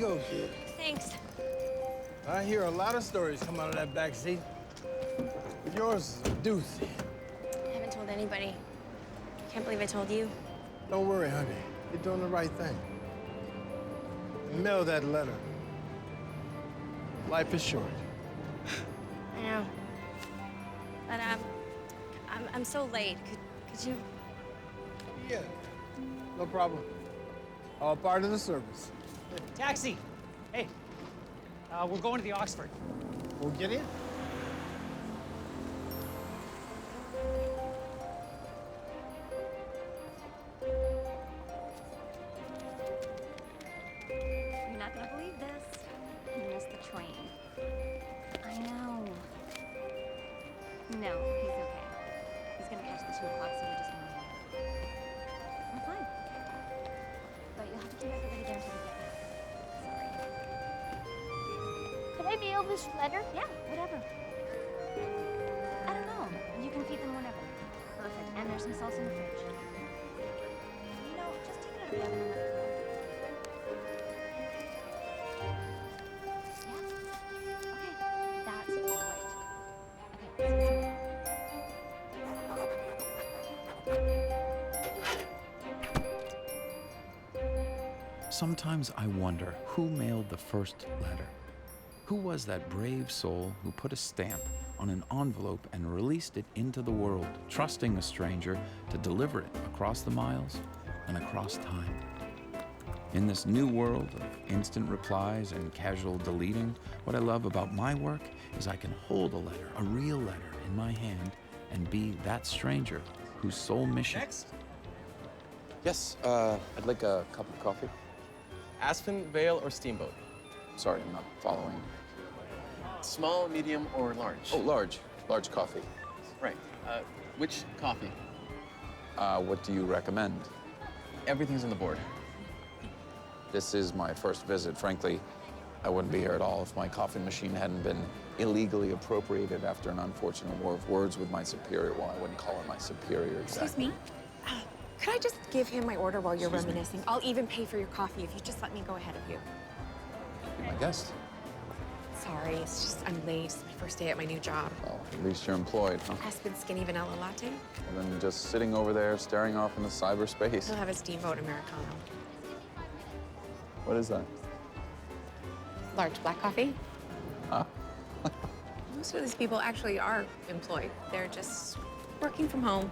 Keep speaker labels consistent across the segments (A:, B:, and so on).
A: go, kid.
B: Thanks.
A: I hear a lot of stories come out of that back seat. But yours is a doozy.
B: I haven't told anybody. Can't believe I told you.
A: Don't worry, honey. You're doing the right thing. Mail that letter. Life is short.
B: I know. But, I'm so late. Could you?
A: Yeah, no problem. All part of the service.
C: Taxi! Hey, we're going to the Oxford.
A: We'll get in.
D: You're not gonna believe this. You missed the train. I know. No, he's okay. He's gonna catch the 2 o'clock, so we just ignore him. I'm fine. But you'll have to keep everybody there until we get there. Sorry.
E: Could I mail this letter?
D: Yeah, whatever. I don't know. You can feed them whenever. Perfect. And there's some salsa in the fridge. You know, just take it out of the oven and let it cool. Yeah? Okay. That's great. Okay.
F: Sometimes I wonder who mailed the first letter. Who was that brave soul who put a stamp on an envelope and released it into the world, trusting a stranger to deliver it across the miles and across time? In this new world of instant replies and casual deleting, what I love about my work is I can hold a letter, a real letter, in my hand and be that stranger whose sole mission...
G: Next,
H: Yes, I'd like a cup of coffee.
G: Aspen, Vale, or Steamboat?
H: Sorry, I'm not following.
G: Small, medium, or large?
H: Oh, large. Large coffee.
G: Right. Which coffee?
H: What do you recommend?
G: Everything's on the board.
H: This is my first visit. Frankly, I wouldn't be here at all if my coffee machine hadn't been illegally appropriated after an unfortunate war of words with my superior. Well, I wouldn't call her my superior exactly.
I: Excuse me? Could I just give him my order while you're reminiscing? I'll even pay for your coffee if you just let me go ahead of you.
H: Be my guest.
I: Sorry, it's just I'm late. It's my first day at my new job.
H: Well, at least you're employed, huh?
I: Aspen skinny vanilla latte.
H: And then just sitting over there, staring off into cyberspace.
I: He'll have a steamboat Americano.
H: What is that?
I: Large black coffee.
H: Huh?
I: Most of these people actually are employed. They're just working from home,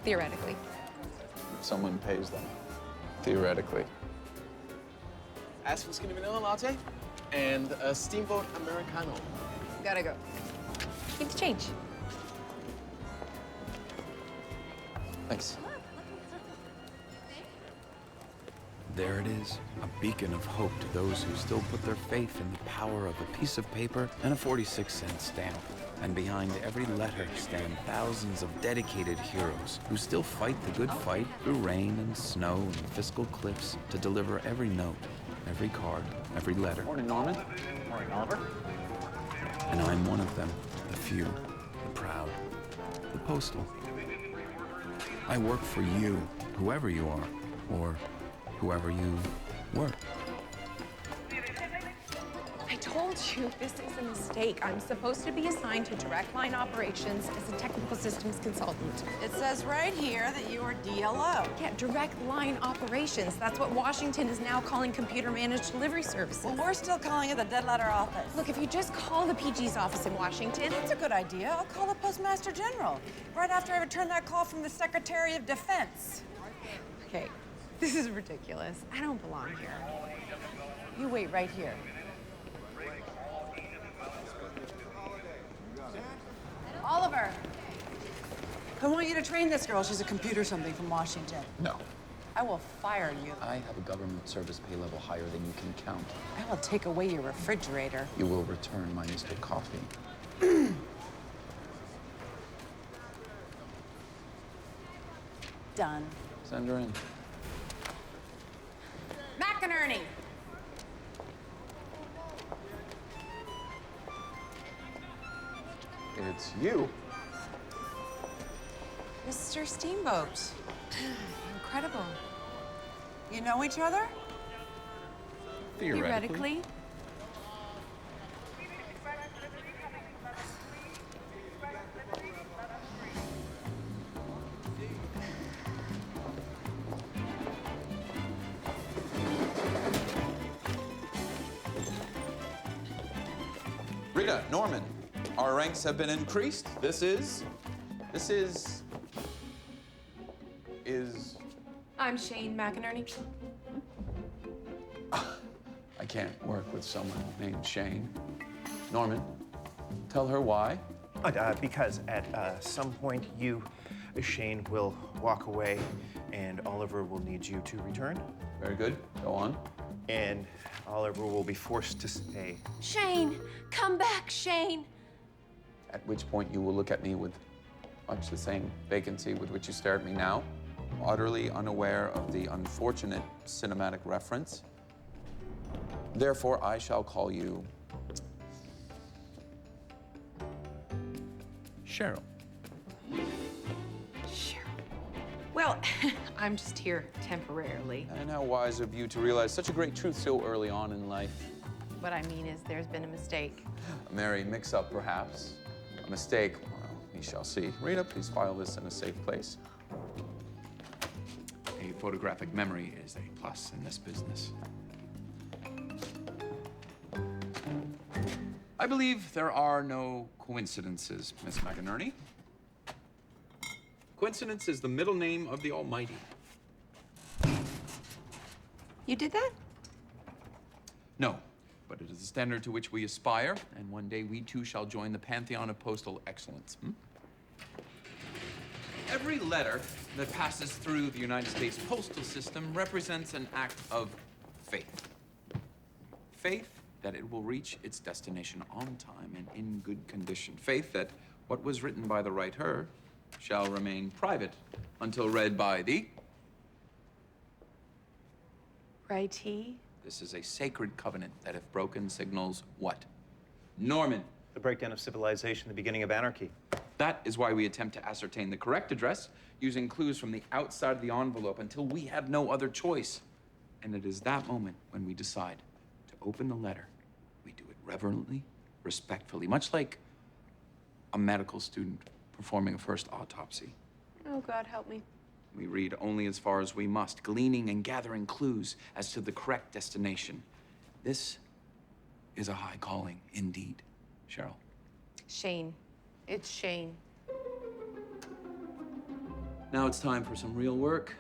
I: theoretically.
H: If someone pays them, theoretically.
G: Aspen Skinny Vanilla Latte and a Steamboat Americano.
I: Gotta go. Keep the change.
H: Thanks.
F: There it is, a beacon of hope to those who still put their faith in the power of a piece of paper and a 46-cent stamp. And behind every letter stand thousands of dedicated heroes who still fight the good fight through rain and snow and fiscal cliffs to deliver every note, every card, every letter.
H: Morning, Norman. Morning, Oliver.
F: And I'm one of them, the few, the proud, the postal. I work for you, whoever you are, or whoever you were.
I: I told you this is a mistake. I'm supposed to be assigned to direct line operations as a technical systems consultant.
J: It says right here that you are DLO.
I: Yeah, direct line operations. That's what Washington is now calling computer managed delivery services.
J: Well, we're still calling it the dead letter office.
I: Look, if you just call the PG's office in Washington.
J: That's a good idea. I'll call the Postmaster General right after I return that call from the Secretary of Defense.
I: Okay, this is ridiculous. I don't belong here.
J: You wait right here. Oliver, I want you to train this girl. She's a computer something from Washington.
H: No.
J: I will fire you.
H: I have a government service pay level higher than you can count.
J: I will take away your refrigerator.
H: You will return my Mr. Coffee.
J: Done.
H: Send her in.
J: McInerney!
H: It's you.
J: Mr. Steamboat. Incredible. You know each other?
F: Theoretically.
H: Rita, Norman, our ranks have been increased. This is.
I: I'm Shane McInerney.
H: I can't work with someone named Shane. Norman, tell her why.
E: Because at some point you, Shane, will walk away and Oliver will need you to return.
H: Very good. Go on.
E: And Oliver will be forced to stay.
B: Shane, come back, Shane.
H: At which point you will look at me with much the same vacancy with which you stare at me now, utterly unaware of the unfortunate cinematic reference. Therefore, I shall call you Cheryl.
I: Well, I'm just here temporarily.
H: And how wise of you to realize such a great truth so early on in life.
I: What I mean is there's been a mistake.
H: A merry mix-up, perhaps. A mistake. Well, we shall see. Rita, please file this in a safe place. A photographic memory is a plus in this business. I believe there are no coincidences, Miss McInerney. Coincidence is the middle name of the Almighty.
I: You did that?
H: No, but it is the standard to which we aspire, and one day we too shall join the pantheon of postal excellence. Every letter that passes through the United States postal system represents an act of faith. Faith that it will reach its destination on time and in good condition. Faith that what was written by the writer shall remain private until read by the...
I: Righty.
H: This is a sacred covenant that, if broken, signals what? Norman.
E: The breakdown of civilization, the beginning of anarchy.
H: That is why we attempt to ascertain the correct address using clues from the outside of the envelope until we have no other choice. And it is that moment when we decide to open the letter. We do it reverently, respectfully, much like a medical student performing a first autopsy.
I: Oh, God, help me.
H: We read only as far as we must, gleaning and gathering clues as to the correct destination. This is a high calling indeed, Cheryl.
I: Shane. It's Shane.
H: Now it's time for some real work.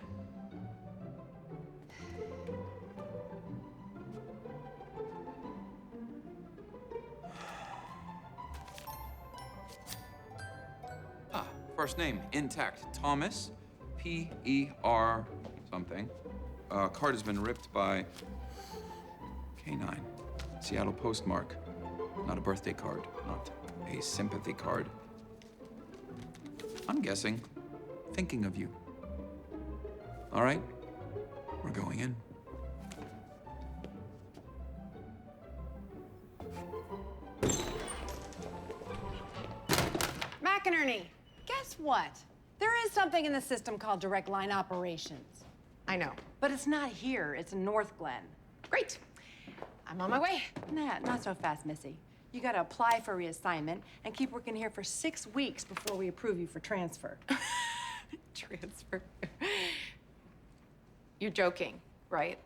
H: First name, intact, Thomas, P-E-R something. Card has been ripped by K9. Seattle postmark. Not a birthday card, not a sympathy card. I'm guessing, thinking of you. All right, we're going in.
J: McInerney, guess what? There is something in the system called direct line operations.
I: I know.
J: But it's not here, it's in North Glen.
I: Great. I'm on my way.
J: Nah, not so fast, Missy. You gotta apply for reassignment and keep working here for 6 weeks before we approve you for transfer.
I: Transfer. You're joking, right?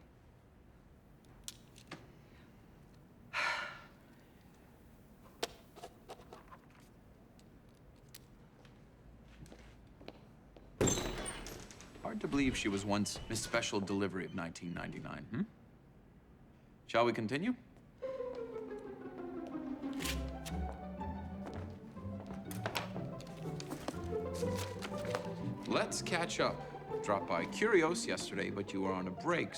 H: Hard to believe she was once Miss Special Delivery of 1999, Shall we continue? Let's catch up. Dropped by Curios yesterday, but you were on a break.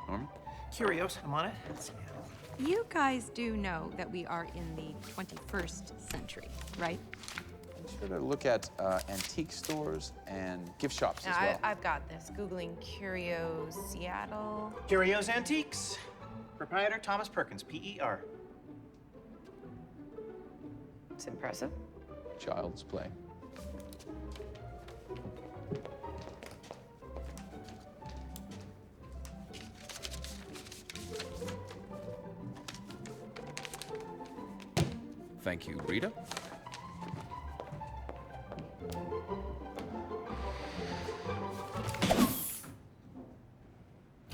H: Norman?
E: Curios, I'm on it.
K: You guys do know that we are in the 21st century, right?
H: Be sure to look at antique stores and gift shops as well.
I: I've got this. Googling Curios Seattle.
E: Curios Antiques. Proprietor Thomas Perkins, P-E-R.
I: It's impressive.
H: Child's play.
F: Thank you, Rita.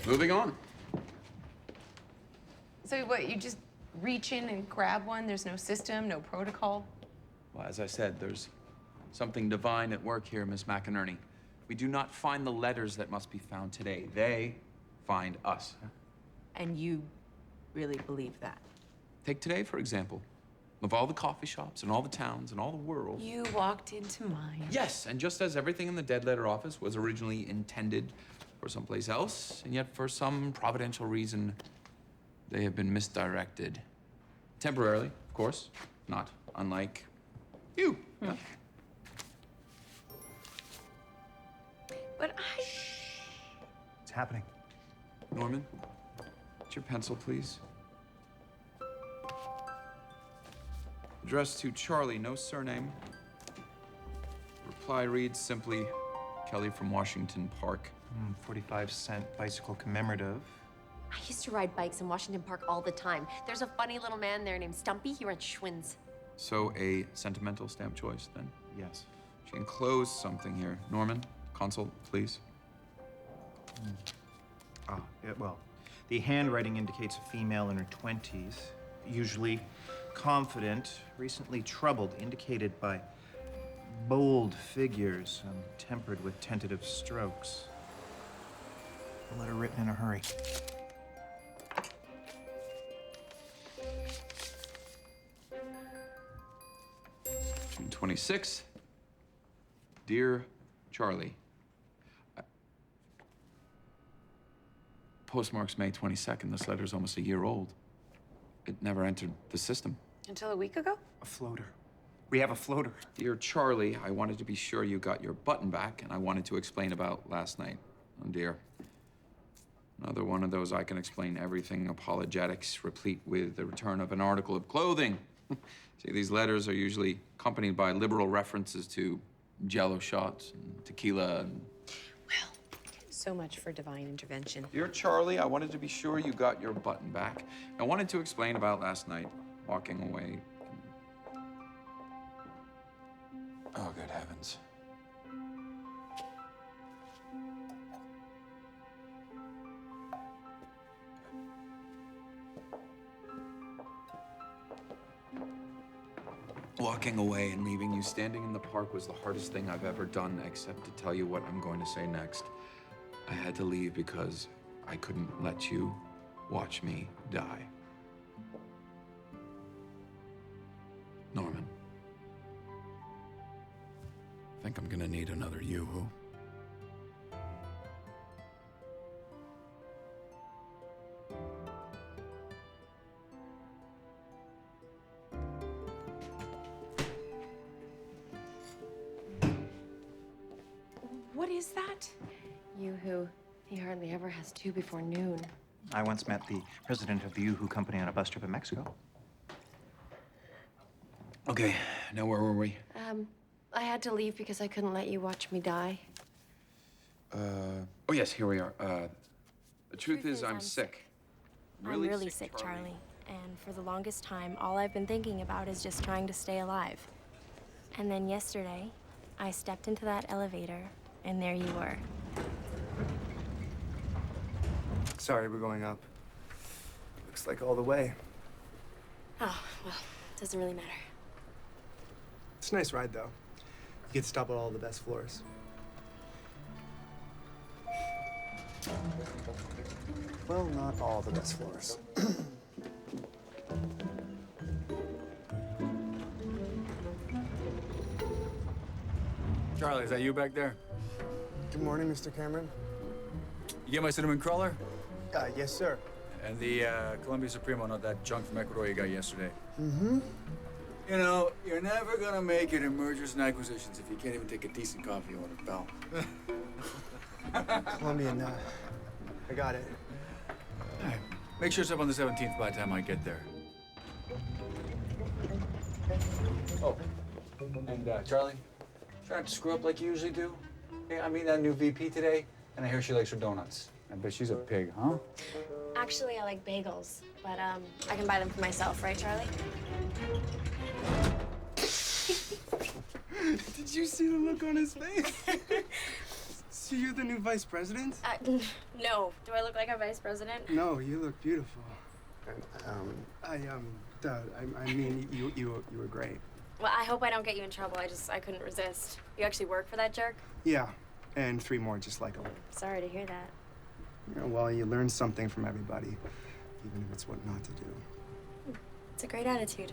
F: Moving on.
I: So what, you just reach in and grab one? There's no system, no protocol?
F: Well, as I said, there's something divine at work here, Miss McInerney. We do not find the letters that must be found today. They find us.
J: And you really believe that?
F: Take today, for example. Of all the coffee shops and all the towns and all the world.
I: You walked into mine.
F: Yes, and just as everything in the dead letter office was originally intended for someplace else, and yet for some providential reason, they have been misdirected. Temporarily, of course, not unlike you. Yeah.
I: But
E: It's happening.
F: Norman, what's your pencil, please? Addressed to Charlie, no surname. Reply reads simply, Kelly from Washington Park.
E: 45-cent bicycle commemorative.
B: I used to ride bikes in Washington Park all the time. There's a funny little man there named Stumpy. He runs Schwinn's.
F: So a sentimental stamp choice, then?
E: Yes.
F: She enclosed something here. Norman, consult, please.
E: Well, the handwriting indicates a female in her 20s, usually confident, recently troubled, indicated by bold figures, tempered with tentative strokes. A letter written in a hurry.
F: June 26th. Dear Charlie. Postmark's May 22nd. This letter's almost a year old. It never entered the system.
I: until a week ago?
E: A floater. We have a floater.
F: Dear Charlie, I wanted to be sure you got your button back, and I wanted to explain about last night. Oh, dear. Another one of those I can explain everything apologetics, replete with the return of an article of clothing. See, these letters are usually accompanied by liberal references to Jello shots and tequila and...
I: Well, so much for divine intervention.
F: Dear Charlie, I wanted to be sure you got your button back. I wanted to explain about last night, walking away. Oh, good heavens. Walking away and leaving you standing in the park was the hardest thing I've ever done, except to tell you what I'm going to say next. I had to leave because I couldn't let you watch me die. Norman. I think I'm gonna need another Yoo-hoo.
I: What is that?
B: Yoo-hoo. He hardly ever has two before noon.
E: I once met the president of the Yoo-hoo company on a bus trip in Mexico.
F: Okay, now where were we?
B: I had to leave because I couldn't let you watch me die.
F: Oh yes, here we are. The truth is I'm sick.
B: I'm really sick, Charlie. And for the longest time, all I've been thinking about is just trying to stay alive. And then yesterday, I stepped into that elevator, and there you were.
L: Sorry, we're going up. Looks like all the way.
B: Oh, well, doesn't really matter.
L: It's a nice ride, though. You get to stop at all the best floors. Well, not all the best floors.
M: Charlie, is that you back there?
L: Good morning, Mr. Cameron.
M: You get my cinnamon crawler?
L: Yes, sir.
M: And the Columbia Supremo, not that junk from Ecuador you got yesterday.
L: Mm-hmm.
M: You know, you're never gonna make it in mergers and acquisitions if you can't even take a decent coffee order, pal.
L: Colombian, I got it.
M: All right. Make sure it's up on the 17th by the time I get there. Oh, and Charlie, try not to screw up like you usually do. Yeah, I meet that new VP today, and I hear she likes her donuts. I bet she's a pig, huh?
B: Actually, I like bagels, but I can buy them for myself, right, Charlie?
L: Did you see the look on his face? So you're the new vice president?
B: No. Do I look like a vice president?
L: No, you look beautiful. I mean, you were great.
B: Well, I hope I don't get you in trouble. I couldn't resist. You actually work for that jerk?
L: Yeah, and 3 more just like him.
B: Sorry to hear that.
L: You know, well, you learn something from everybody, even if it's what not to do.
B: It's a great attitude.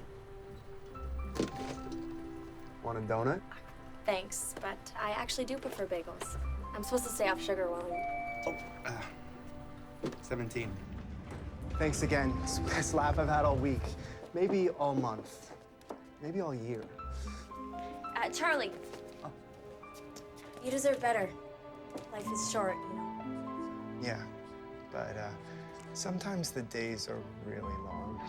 L: Want a donut?
B: Thanks, but I actually do prefer bagels. I'm supposed to stay off sugar while I'm...
L: 17. Thanks again. It's the best laugh I've had all week. Maybe all month. Maybe all year.
B: Charlie.
L: Oh.
B: You deserve better. Life is short, you know.
L: Yeah, but sometimes the days are really long.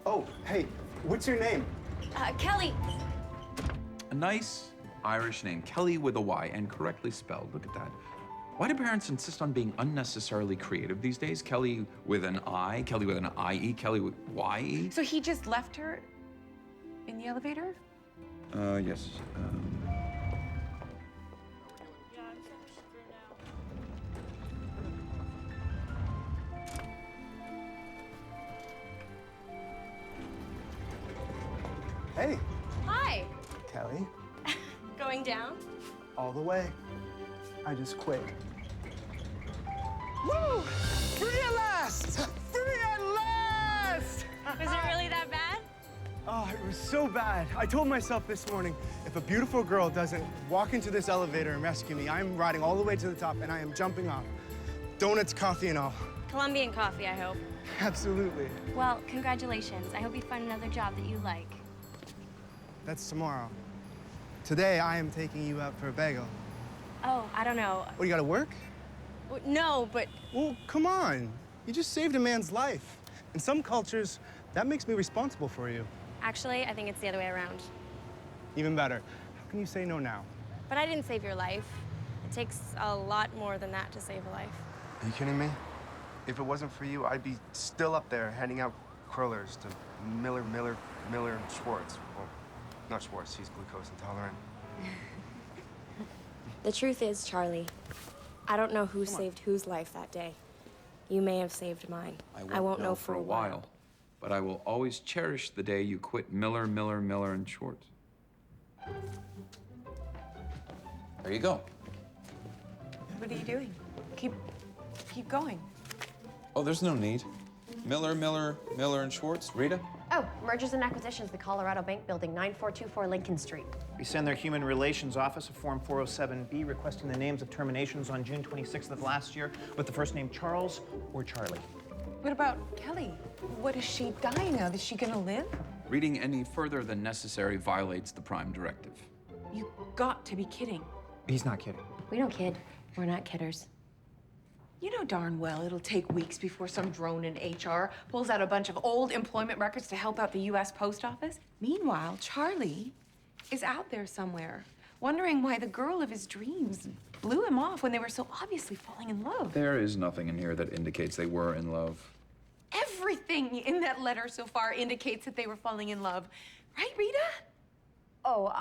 L: Oh, hey, what's your name?
B: Kelly.
F: A nice Irish name, Kelly with a Y, and correctly spelled. Look at that. Why do parents insist on being unnecessarily creative these days? Kelly with an I, Kelly with an I-E, Kelly with Y-E?
I: So he just left her in the elevator?
F: Yes.
L: Hey,
B: Hi.
L: Kelly.
B: Going down?
L: All the way. I just quit. Woo! Free at last! Free at last!
B: Was it really that bad?
L: Oh, it was so bad. I told myself this morning, if a beautiful girl doesn't walk into this elevator and rescue me, I'm riding all the way to the top and I am jumping off. Donuts, coffee, and all.
B: Colombian coffee, I hope.
L: Absolutely.
B: Well, congratulations. I hope you find another job that you like.
L: That's tomorrow. Today, I am taking you out for a bagel.
B: Oh, I don't know.
L: What, you gotta work?
B: No, but...
L: Well, come on. You just saved a man's life. In some cultures, that makes me responsible for you.
B: Actually, I think it's the other way around.
L: Even better. How can you say no now?
B: But I didn't save your life. It takes a lot more than that to save a life.
L: Are you kidding me? If it wasn't for you, I'd be still up there handing out crullers to Miller, and Schwartz. Well, not Schwartz, he's glucose intolerant.
B: The truth is, Charlie, I don't know who saved whose life that day. You may have saved mine. I won't know for a while.
F: But I will always cherish the day you quit Miller, and Schwartz. There you go.
I: What are you doing? Keep going.
H: Oh, there's no need. Miller, and Schwartz. Rita?
N: Oh, Mergers and Acquisitions, the Colorado Bank Building, 9424 Lincoln Street.
E: We send their Human Relations Office a Form 407B requesting the names of terminations on June 26th of last year with the first name Charles or Charlie.
I: What about Kelly? What is she dying of? Is she gonna live?
F: Reading any further than necessary violates the Prime Directive.
I: You got to be kidding.
E: He's not kidding.
N: We don't kid. We're not kidders.
I: You know darn well it'll take weeks before some drone in HR pulls out a bunch of old employment records to help out the U.S. Post Office. Meanwhile, Charlie is out there somewhere, wondering why the girl of his dreams blew him off when they were so obviously falling in love.
F: There is nothing in here that indicates they were in love.
I: Everything in that letter so far indicates that they were falling in love. Right, Rita?
N: Oh,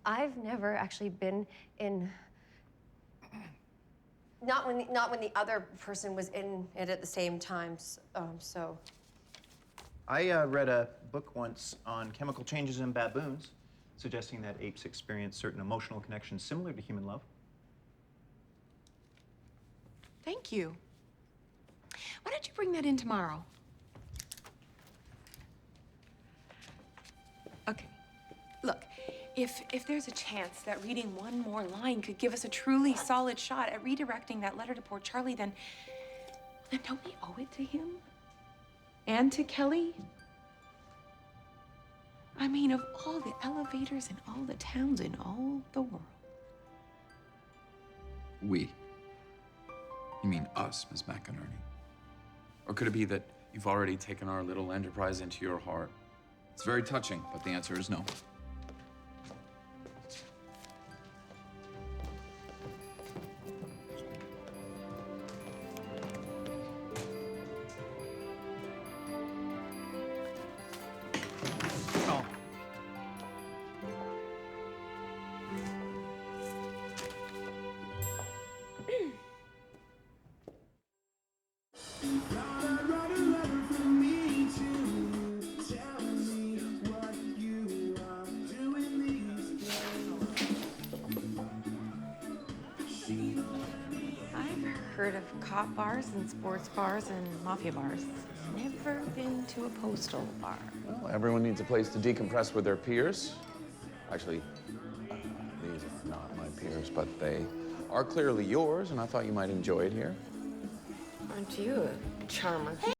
N: I've never actually been in... Not when the other person was in it at the same time, so...
E: I read a book once on chemical changes in baboons, suggesting that apes experience certain emotional connections similar to human love.
I: Thank you. Why don't you bring that in tomorrow? Okay. Look, if there's a chance that reading one more line could give us a truly solid shot at redirecting that letter to poor Charlie, then don't we owe it to him? And to Kelly? I mean, of all the elevators in all the towns in all the world.
F: We. You mean us, Miss McInerney? Or could it be that you've already taken our little enterprise into your heart? It's very touching, but the answer is no.
I: heard of cop bars and sports bars and mafia bars. Never been to a postal bar.
H: Well, everyone needs a place to decompress with their peers. Actually, these are not my peers, but they are clearly yours, and I thought you might enjoy it here.
I: Aren't you a charmer?
N: Hey,